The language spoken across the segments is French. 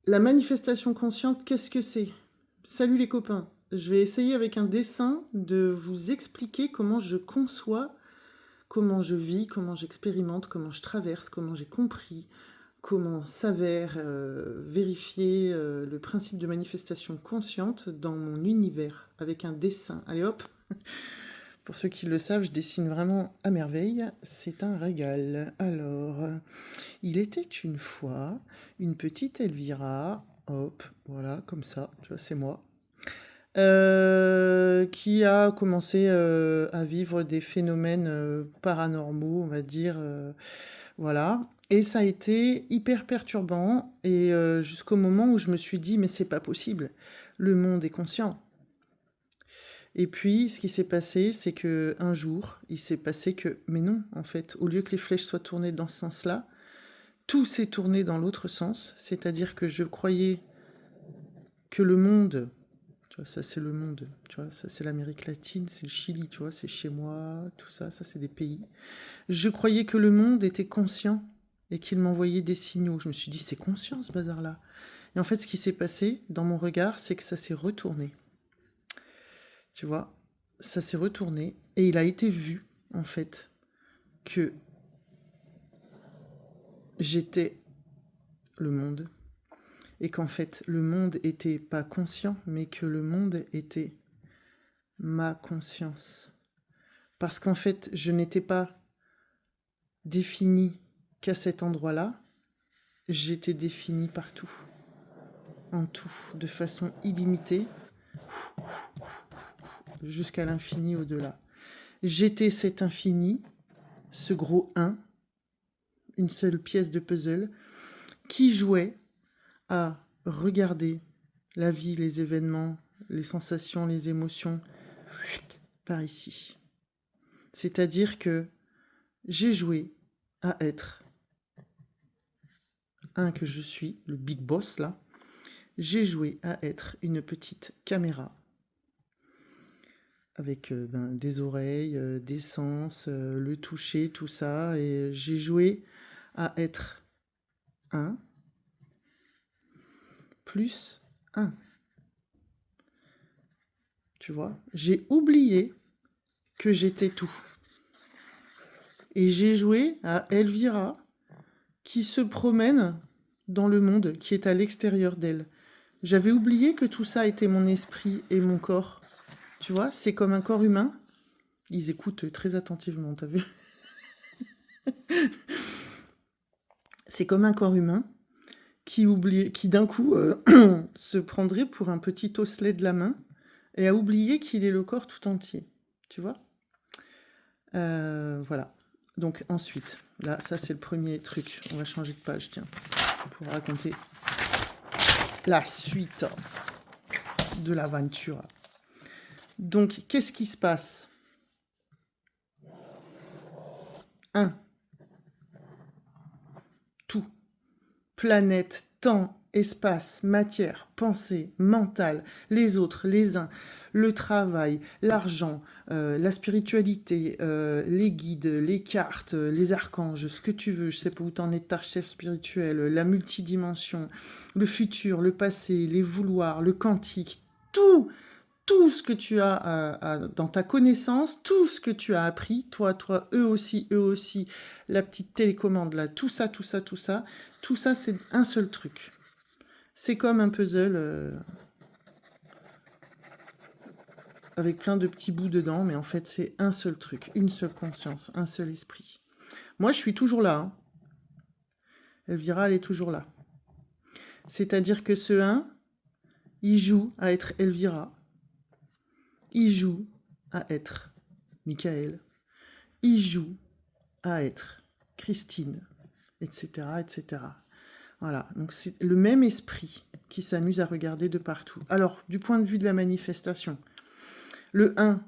La manifestation consciente, qu'est-ce que c'est? Salut les copains, je vais essayer avec un dessin de vous expliquer comment je conçois, comment je vis, comment j'expérimente, comment je traverse, comment j'ai compris, comment s'avère vérifier le principe de manifestation consciente dans mon univers avec un dessin. Allez hop, pour ceux qui le savent, je dessine vraiment à merveille, c'est un régal. Alors, il était une fois une petite Elvira, hop, voilà, comme ça, tu vois, c'est moi, qui a commencé à vivre des phénomènes paranormaux, on va dire, voilà. Et ça a été hyper perturbant, et jusqu'au moment où je me suis dit, mais c'est pas possible, le monde est conscient. Et puis, ce qui s'est passé, c'est que un jour, il s'est passé que, mais non, en fait, au lieu que les flèches soient tournées dans ce sens-là, tout s'est tourné dans l'autre sens, c'est-à-dire que je croyais que le monde, tu vois, ça c'est le monde, tu vois, ça c'est l'Amérique latine, c'est le Chili, tu vois, c'est chez moi, tout ça, ça c'est des pays. Je croyais que le monde était conscient et qu'il m'envoyait des signaux. Je me suis dit, c'est conscient ce bazar-là. Et en fait, ce qui s'est passé dans mon regard, c'est que ça s'est retourné. Tu vois, ça s'est retourné et il a été vu, en fait, que j'étais le monde. Et qu'en fait, le monde était pas conscient, mais que le monde était ma conscience. Parce qu'en fait, je n'étais pas définie qu'à cet endroit-là, j'étais définie partout, en tout, de façon illimitée, jusqu'à l'infini au-delà. J'étais cet infini, ce gros 1, une seule pièce de puzzle, qui jouait à regarder la vie, les événements, les sensations, les émotions, par ici. C'est-à-dire que j'ai joué à être un que je suis, le big boss là. J'ai joué à être une petite caméra avec des oreilles, des sens, le toucher, tout ça. Et j'ai joué à être un plus un. Tu vois, j'ai oublié que j'étais tout. Et j'ai joué à Elvira qui se promène dans le monde qui est à l'extérieur d'elle. J'avais oublié que tout ça était mon esprit et mon corps. Tu vois, c'est comme un corps humain. Ils écoutent très attentivement, t'as vu? C'est comme un corps humain qui d'un coup se prendrait pour un petit osselet de la main et a oublié qu'il est le corps tout entier. Tu vois? Voilà. Donc ensuite, là, ça c'est le premier truc. On va changer de page, tiens, pour raconter la suite de l'aventure. Donc, qu'est-ce qui se passe? 1. Tout. Planète, temps, espace, matière, pensée, mental, les autres, les uns, le travail, l'argent, la spiritualité, les guides, les cartes, les archanges, ce que tu veux, je sais pas où t'en es de ta recherche spirituelle, la multidimension, le futur, le passé, les vouloirs, le quantique, tout ce que tu as dans ta connaissance, tout ce que tu as appris, toi, eux aussi, la petite télécommande là, tout ça, c'est un seul truc. C'est comme un puzzle avec plein de petits bouts dedans, mais en fait, c'est un seul truc, une seule conscience, un seul esprit. Moi, je suis toujours là. Hein. Elvira, elle est toujours là. C'est-à-dire que ce 1, il joue à être Elvira. Il joue à être Michael. Il joue à être Christine, etc., etc. Voilà, donc c'est le même esprit qui s'amuse à regarder de partout. Alors, du point de vue de la manifestation, le 1,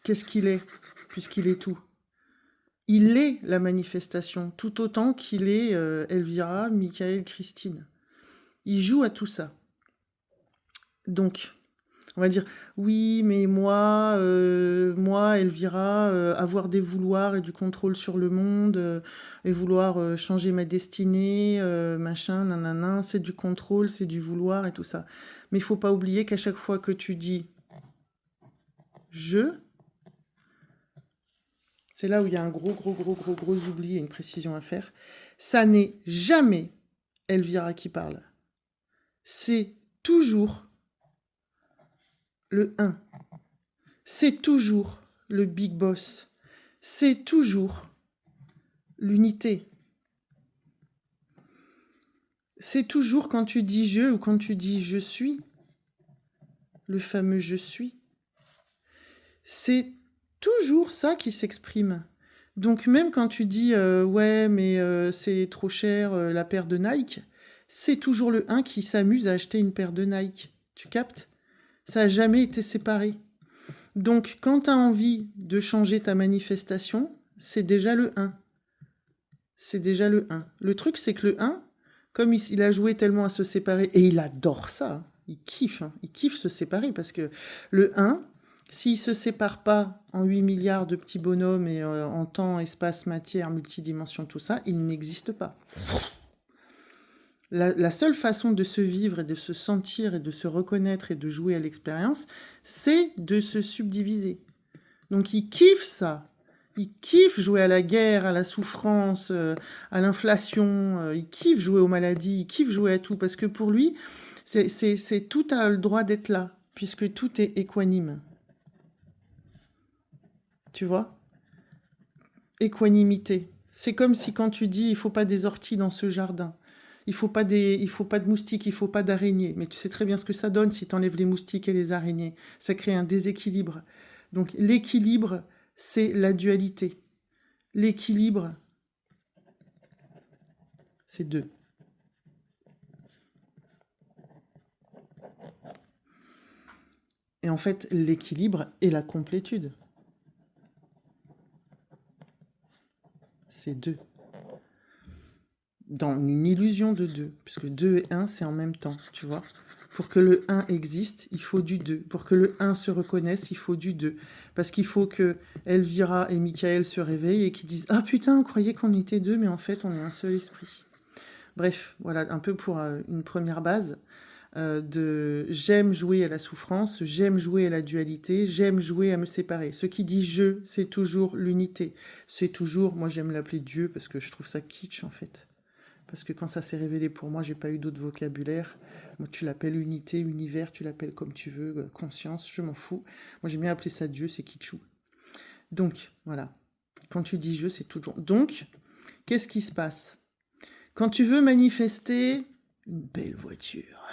qu'est-ce qu'il est, puisqu'il est tout? Il est la manifestation, tout autant qu'il est Elvira, Michael, Christine. Il joue à tout ça. Donc, On va dire: «Oui, mais moi, Elvira, avoir des vouloirs et du contrôle sur le monde, et vouloir, changer ma destinée, machin, nin c'est du contrôle, c'est du vouloir et tout ça». Mais il faut pas oublier qu'à chaque fois que tu dis: «Je», c'est là où il y a un gros oubli et une précision à faire. Ça n'est jamais Elvira qui parle. C'est toujours le un. C'est toujours le big boss. C'est toujours l'unité. C'est toujours quand tu dis je ou quand tu dis je suis, le fameux je suis. C'est toujours ça qui s'exprime. Donc même quand tu dis ouais mais c'est trop cher la paire de Nike, c'est toujours le un qui s'amuse à acheter une paire de Nike. Tu captes? Ça n'a jamais été séparé. Donc quand tu as envie de changer ta manifestation, c'est déjà le un. C'est déjà le un. Le truc c'est que le un, comme il a joué tellement à se séparer, et il adore ça, hein, il kiffe se séparer parce que le un, s'il se sépare pas en 8 milliards de petits bonhommes et en temps, espace, matière, multidimension, tout ça, il n'existe pas. La seule façon de se vivre et de se sentir et de se reconnaître et de jouer à l'expérience, c'est de se subdiviser. Donc il kiffe ça. Il kiffe jouer à la guerre, à la souffrance, à l'inflation. Il kiffe jouer aux maladies, il kiffe jouer à tout. Parce que pour lui, tout a le droit d'être là, puisque tout est équanime. Tu vois? Équanimité. C'est comme si quand tu dis il faut pas des orties dans ce jardin. Il faut pas de moustiques, il faut pas d'araignées. Mais tu sais très bien ce que ça donne si tu enlèves les moustiques et les araignées. Ça crée un déséquilibre. Donc l'équilibre, c'est la dualité. L'équilibre, c'est deux. Et en fait, l'équilibre est la complétude. C'est deux. Dans une illusion de deux, puisque 2 et 1, c'est en même temps, tu vois. Pour que le 1 existe, il faut du 2. Pour que le 1 se reconnaisse, il faut du 2. Parce qu'il faut que Elvira et Michael se réveillent et qu'ils disent « Ah putain, on croyait qu'on était deux, mais en fait, on est un seul esprit. » Bref, voilà un peu pour une première base de j'aime jouer à la souffrance, j'aime jouer à la dualité, j'aime jouer à me séparer. Ce qui dit je, c'est toujours l'unité. C'est toujours, moi j'aime l'appeler Dieu parce que je trouve ça kitsch en fait. Parce que quand ça s'est révélé pour moi, j'ai pas eu d'autre vocabulaire. Moi, tu l'appelles unité, univers, tu l'appelles comme tu veux, conscience, je m'en fous. Moi, j'aime bien appeler ça Dieu, c'est kitschou. Donc, voilà. Quand tu dis je, c'est toujours. Donc, qu'est-ce qui se passe? Quand tu veux manifester une belle voiture,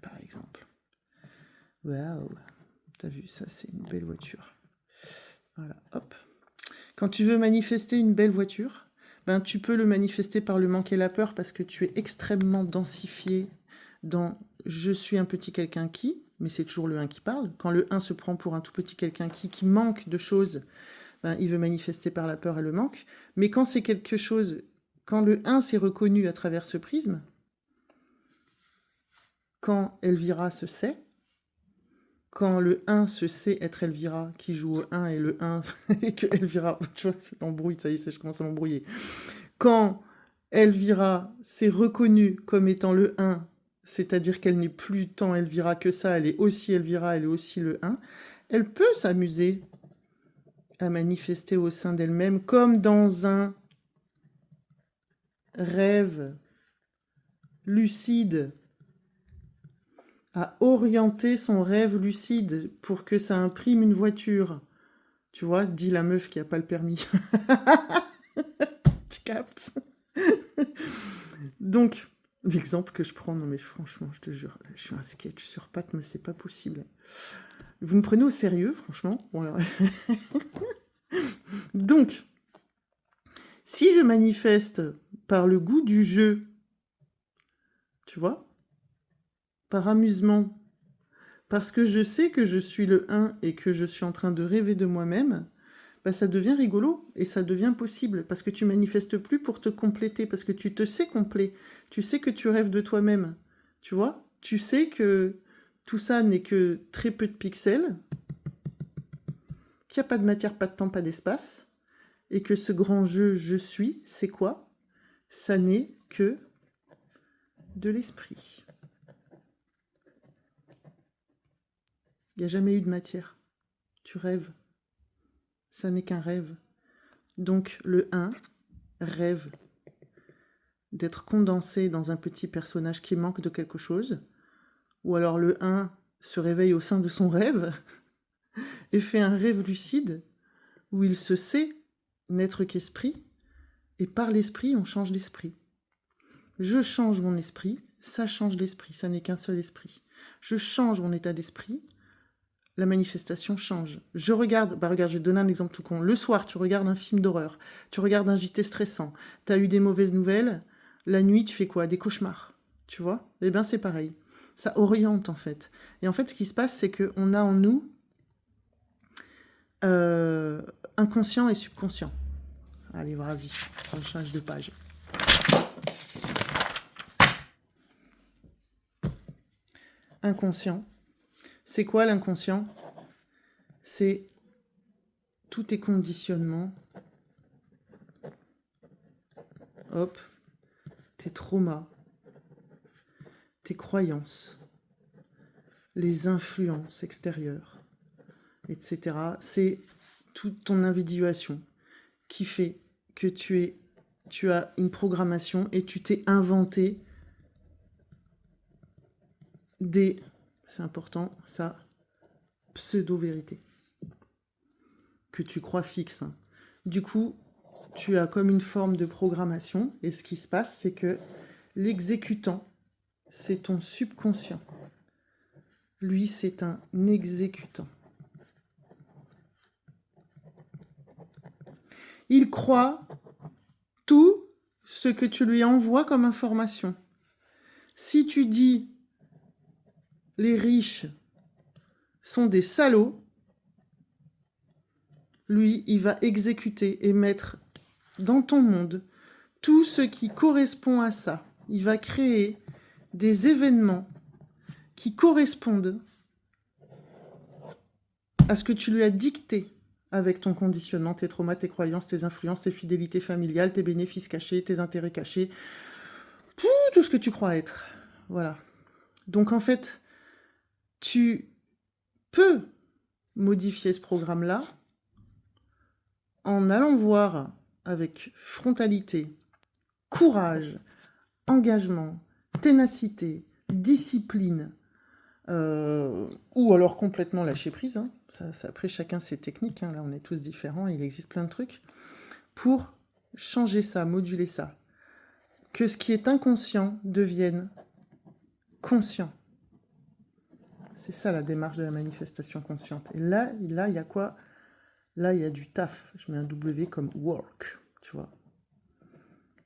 par exemple. Waouh, t'as vu, ça, c'est une belle voiture. Voilà, hop. Quand tu veux manifester une belle voiture, ben, tu peux le manifester par le manque et la peur parce que tu es extrêmement densifié dans « je suis un petit quelqu'un qui », mais c'est toujours le 1 qui parle. Quand le 1 se prend pour un tout petit quelqu'un qui manque de choses, ben, il veut manifester par la peur et le manque. Mais quand c'est quelque chose, quand le 1 s'est reconnu à travers ce prisme, quand Elvira se sait, quand le 1 se sait être Elvira, qui joue au 1 et le 1, et que Elvira, tu vois, c'est l'embrouille, ça y est, je commence à m'embrouiller. Quand Elvira s'est reconnue comme étant le 1, c'est-à-dire qu'elle n'est plus tant Elvira que ça, elle est aussi Elvira, elle est aussi le 1, elle peut s'amuser à manifester au sein d'elle-même comme dans un rêve lucide, à orienter son rêve lucide pour que ça imprime une voiture. Tu vois, dit la meuf qui n'a pas le permis. Tu captes? Donc, l'exemple que je prends, non mais franchement, je te jure, je suis un sketch sur pattes, mais c'est pas possible. Vous me prenez au sérieux, franchement? Bon, alors... Donc, si je manifeste par le goût du jeu, tu vois, par amusement, parce que je sais que je suis le 1 et que je suis en train de rêver de moi-même, bah ça devient rigolo et ça devient possible parce que tu manifestes plus pour te compléter, parce que tu te sais complet, tu sais que tu rêves de toi-même, tu vois, tu sais que tout ça n'est que très peu de pixels, qu'il n'y a pas de matière, pas de temps, pas d'espace, et que ce grand jeu je suis, c'est quoi? Ça n'est que de l'esprit. Il n'y a jamais eu de matière. Tu rêves. Ça n'est qu'un rêve. Donc le 1 rêve d'être condensé dans un petit personnage qui manque de quelque chose, ou alors le 1 se réveille au sein de son rêve et fait un rêve lucide où il se sait n'être qu'esprit, et par l'esprit, on change d'esprit. Je change mon esprit, ça change l'esprit, ça n'est qu'un seul esprit. Je change mon état d'esprit, la manifestation change. Je regarde, regarde, je vais te donner un exemple tout con. Le soir, tu regardes un film d'horreur, tu regardes un JT stressant, tu as eu des mauvaises nouvelles, la nuit, tu fais quoi? Des cauchemars, tu vois? Eh bien, c'est pareil. Ça oriente, en fait. Et en fait, ce qui se passe, c'est qu'on a en nous inconscient et subconscient. Allez, vas-y, on change de page. Inconscient. C'est quoi l'inconscient? C'est tous tes conditionnements, hop, tes traumas, tes croyances, les influences extérieures, etc. C'est toute ton individuation qui fait que tu as une programmation et tu t'es inventé des, c'est important, ça, pseudo-vérité, que tu crois fixe. Hein. Du coup, tu as comme une forme de programmation, et ce qui se passe, c'est que l'exécutant, c'est ton subconscient. Lui, c'est un exécutant. Il croit tout ce que tu lui envoies comme information. Si tu dis les riches sont des salauds, lui, il va exécuter et mettre dans ton monde tout ce qui correspond à ça. Il va créer des événements qui correspondent à ce que tu lui as dicté avec ton conditionnement, tes traumas, tes croyances, tes influences, tes fidélités familiales, tes bénéfices cachés, tes intérêts cachés, tout ce que tu crois être. Voilà. Donc en fait, tu peux modifier ce programme-là en allant voir avec frontalité, courage, engagement, ténacité, discipline, ou alors complètement lâcher prise. Hein. Ça, après, chacun ses techniques. Hein. Là, on est tous différents. Il existe plein de trucs pour changer ça, moduler ça. Que ce qui est inconscient devienne conscient. C'est ça la démarche de la manifestation consciente. Et là, il y a quoi? Là, il y a du taf. Je mets un W comme work, tu vois.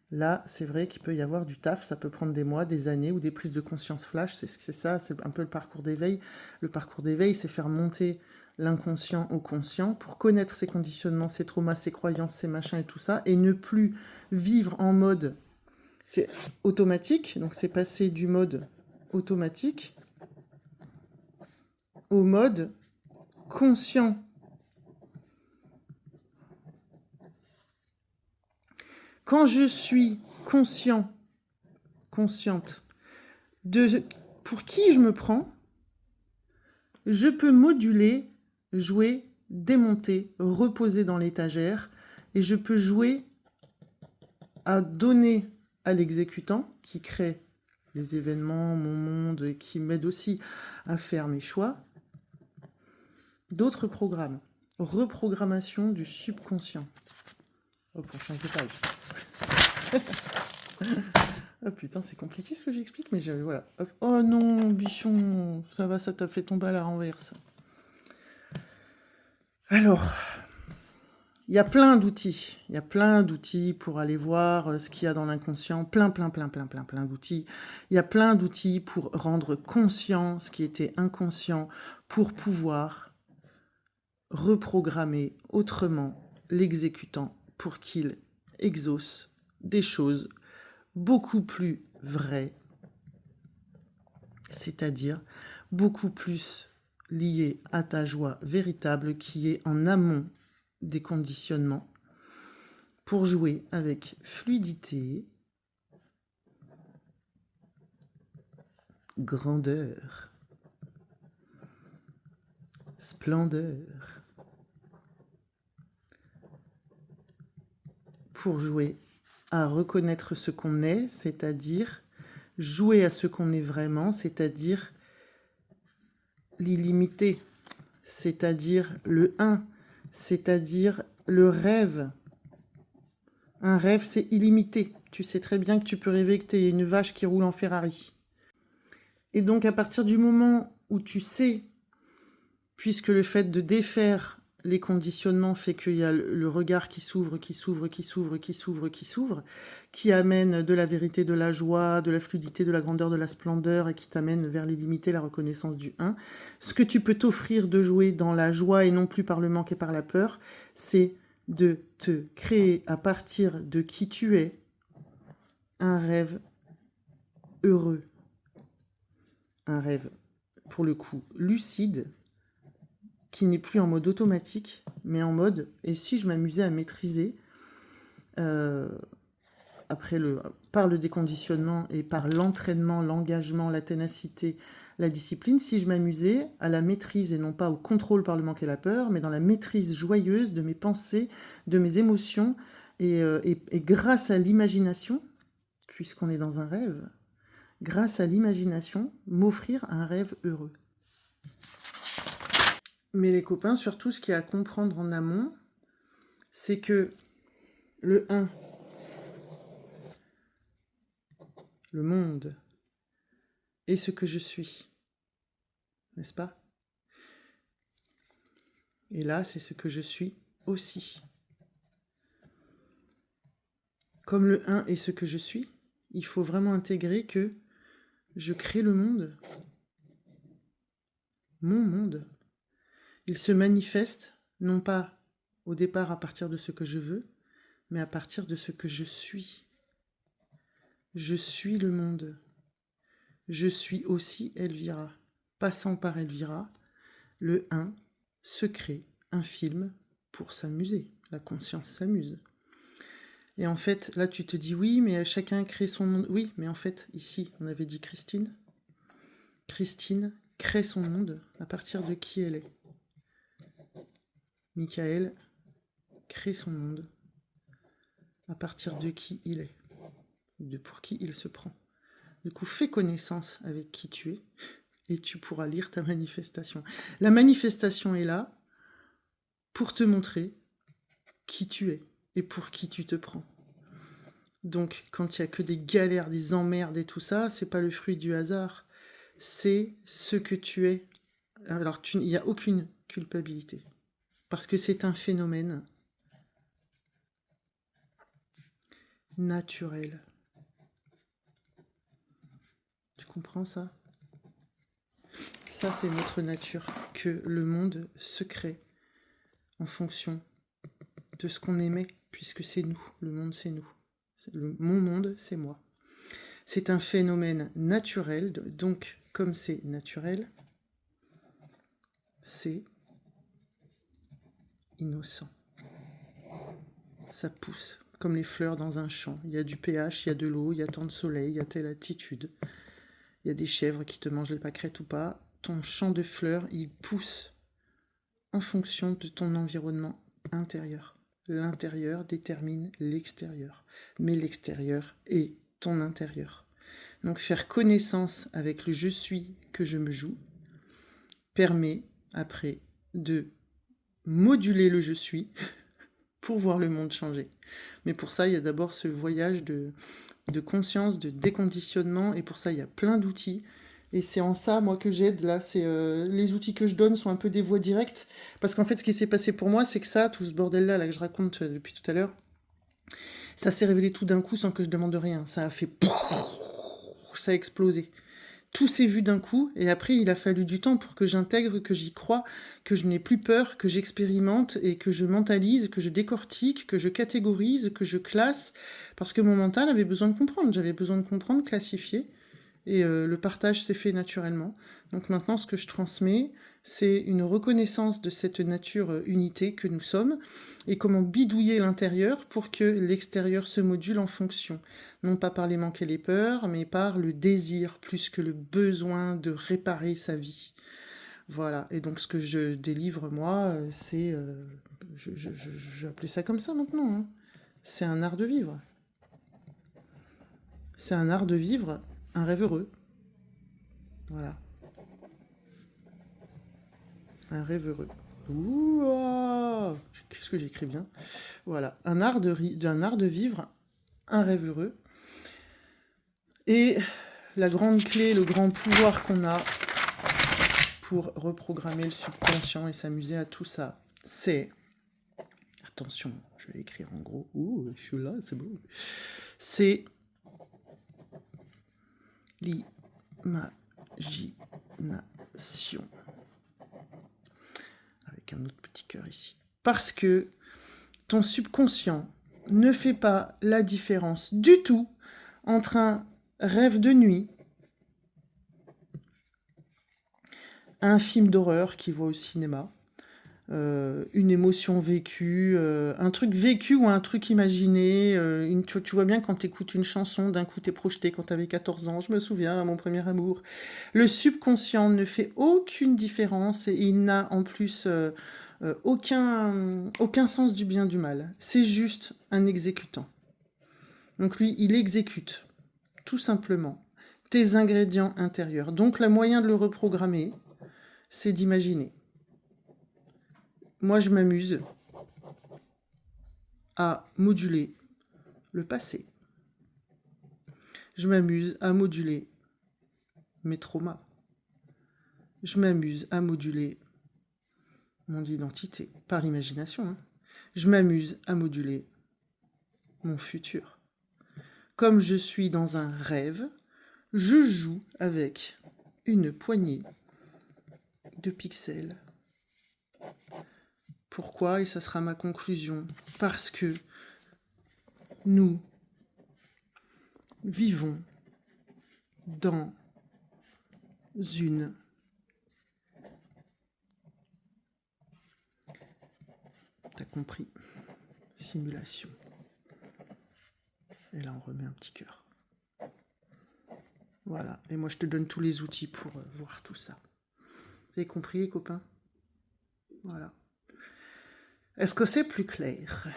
Là, c'est vrai qu'il peut y avoir du taf, ça peut prendre des mois, des années ou des prises de conscience flash, c'est ça, c'est un peu le parcours d'éveil. Le parcours d'éveil, c'est faire monter l'inconscient au conscient pour connaître ses conditionnements, ses traumas, ses croyances, ses machins et tout ça, et ne plus vivre en mode, c'est automatique, donc c'est passer du mode automatique au mode conscient. Quand je suis conscient, consciente de pour qui je me prends, je peux moduler, jouer, démonter, reposer dans l'étagère, et je peux jouer à donner à l'exécutant qui crée les événements, mon monde, et qui m'aide aussi à faire mes choix, d'autres programmes. Reprogrammation du subconscient. Oh, pour changer de page. Ah putain, c'est compliqué ce que j'explique, mais voilà. Hop. Oh non, bichon, ça va, ça t'a fait tomber à la renverse. Alors, il y a plein d'outils. Il y a plein d'outils pour aller voir ce qu'il y a dans l'inconscient. Plein d'outils. Il y a plein d'outils pour rendre conscient ce qui était inconscient, pour pouvoir reprogrammer autrement l'exécutant pour qu'il exauce des choses beaucoup plus vraies c'est-à-dire beaucoup plus lié à ta joie véritable qui est en amont des conditionnements pour jouer avec fluidité, grandeur, splendeur, pour jouer à reconnaître ce qu'on est, c'est-à-dire jouer à ce qu'on est vraiment, c'est-à-dire l'illimité, c'est-à-dire le un, c'est-à-dire le rêve. Un rêve, c'est illimité. Tu sais très bien que tu peux rêver que tu es une vache qui roule en Ferrari. Et donc, à partir du moment où tu sais, puisque le fait de défaire les conditionnements fait qu'il y a le regard qui s'ouvre, qui s'ouvre, qui s'ouvre, qui s'ouvre, qui s'ouvre, qui amène de la vérité, de la joie, de la fluidité, de la grandeur, de la splendeur, et qui t'amène vers l'illimité, la reconnaissance du un. Ce que tu peux t'offrir de jouer dans la joie et non plus par le manque et par la peur, c'est de te créer à partir de qui tu es un rêve heureux, un rêve pour le coup lucide, qui n'est plus en mode automatique, mais en mode et si je m'amusais à maîtriser par le déconditionnement et par l'entraînement, l'engagement, la ténacité, la discipline, si je m'amusais à la maîtrise et non pas au contrôle par le manque et la peur, mais dans la maîtrise joyeuse de mes pensées, de mes émotions, et grâce à l'imagination, puisqu'on est dans un rêve, grâce à l'imagination, m'offrir un rêve heureux. Mais les copains, surtout ce qu'il y a à comprendre en amont, c'est que le un, le monde, est ce que je suis, n'est-ce pas? Et là, c'est ce que je suis aussi. Comme le un est ce que je suis, il faut vraiment intégrer que je crée le monde, mon monde. Il se manifeste non pas au départ à partir de ce que je veux, mais à partir de ce que je suis. Je suis le monde. Je suis aussi Elvira. Passant par Elvira, le un se crée un film pour s'amuser. La conscience s'amuse. Et en fait, là, tu te dis oui, mais chacun crée son monde. Oui, mais en fait, ici, on avait dit Christine. Christine crée son monde à partir de qui elle est. Michael crée son monde à partir de qui il est, de pour qui il se prend. Du coup, fais connaissance avec qui tu es et tu pourras lire ta manifestation. La manifestation est là pour te montrer qui tu es et pour qui tu te prends. Donc, quand il n'y a que des galères, des emmerdes et tout ça, c'est pas le fruit du hasard. C'est ce que tu es. Alors, il n'y a aucune culpabilité. Parce que c'est un phénomène naturel. Tu comprends ça? Ça, c'est notre nature, que le monde se crée en fonction de ce qu'on aimait, puisque c'est nous, le monde c'est nous. Mon monde, c'est moi. C'est un phénomène naturel, donc comme c'est naturel, c'est innocent. Ça pousse, comme les fleurs dans un champ. Il y a du pH, il y a de l'eau, il y a tant de soleil, il y a telle altitude. Il y a des chèvres qui te mangent les pâquerettes ou pas. Ton champ de fleurs, il pousse en fonction de ton environnement intérieur. L'intérieur détermine l'extérieur, mais l'extérieur est ton intérieur. Donc faire connaissance avec le je suis que je me joue permet après de moduler le je suis pour voir le monde changer. Mais pour ça, il y a d'abord ce voyage de conscience, de déconditionnement, et pour ça, il y a plein d'outils. Et c'est en ça, moi, que j'aide, là, c'est les outils que je donne sont un peu des voies directes, parce qu'en fait, ce qui s'est passé pour moi, c'est que ça, tout ce bordel-là, là, que je raconte depuis tout à l'heure, ça s'est révélé tout d'un coup sans que je demande rien. Ça a fait... Ça a explosé. Tout s'est vu d'un coup, et après, il a fallu du temps pour que j'intègre, que j'y croie, que je n'ai plus peur, que j'expérimente, et que je mentalise, que je décortique, que je catégorise, que je classe, parce que mon mental avait besoin de comprendre. J'avais besoin de comprendre, classifier, et le partage s'est fait naturellement. Donc maintenant, ce que je transmets, c'est une reconnaissance de cette nature unité que nous sommes et comment bidouiller l'intérieur pour que l'extérieur se module en fonction. Non pas par les manques et les peurs, mais par le désir plus que le besoin de réparer sa vie. Voilà, et donc ce que je délivre moi, c'est... je vais appeler ça comme ça maintenant, hein. C'est un art de vivre. C'est un art de vivre, un rêve heureux. Voilà, un rêve heureux. Ouah, qu'est-ce que j'écris bien. Voilà, un art de vivre, un rêve heureux. Et la grande clé, le grand pouvoir qu'on a pour reprogrammer le subconscient et s'amuser à tout ça, c'est... Attention, je vais écrire en gros. Ouh, je suis là, c'est beau. C'est l'imagination. Avec un autre petit cœur ici. Parce que ton subconscient ne fait pas la différence du tout entre un rêve de nuit, un film d'horreur qu'il voit au cinéma, une émotion vécue, un truc vécu ou un truc imaginé. Tu vois bien quand tu écoutes une chanson, d'un coup t'es projeté quand t'avais 14 ans, je me souviens, à mon premier amour. Le subconscient ne fait aucune différence et il n'a en plus aucun sens du bien du mal. C'est juste un exécutant. Donc lui, il exécute, tout simplement, tes ingrédients intérieurs. Donc le moyen de le reprogrammer, c'est d'imaginer. Moi, je m'amuse à moduler le passé. Je m'amuse à moduler mes traumas. Je m'amuse à moduler mon identité, par l'imagination, hein. Je m'amuse à moduler mon futur. Comme je suis dans un rêve, je joue avec une poignée de pixels. Pourquoi? Et ça sera ma conclusion. Parce que nous vivons dans une t'as compris, simulation. Et là, on remet un petit cœur. Voilà. Et moi, je te donne tous les outils pour voir tout ça. Vous avez compris, les copains? Voilà. Est-ce que c'est plus clair?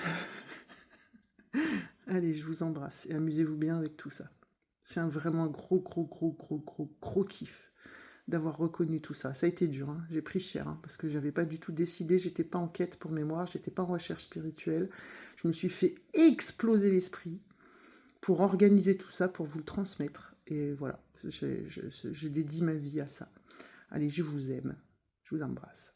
Allez, je vous embrasse et amusez-vous bien avec tout ça. C'est un vraiment gros kiff d'avoir reconnu tout ça. Ça a été dur, hein. J'ai pris cher, hein, parce que j'avais pas du tout décidé, j'étais pas en quête pour mémoire, j'étais pas en recherche spirituelle. Je me suis fait exploser l'esprit pour organiser tout ça, pour vous le transmettre. Et voilà, je dédie ma vie à ça. Allez, je vous aime, je vous embrasse.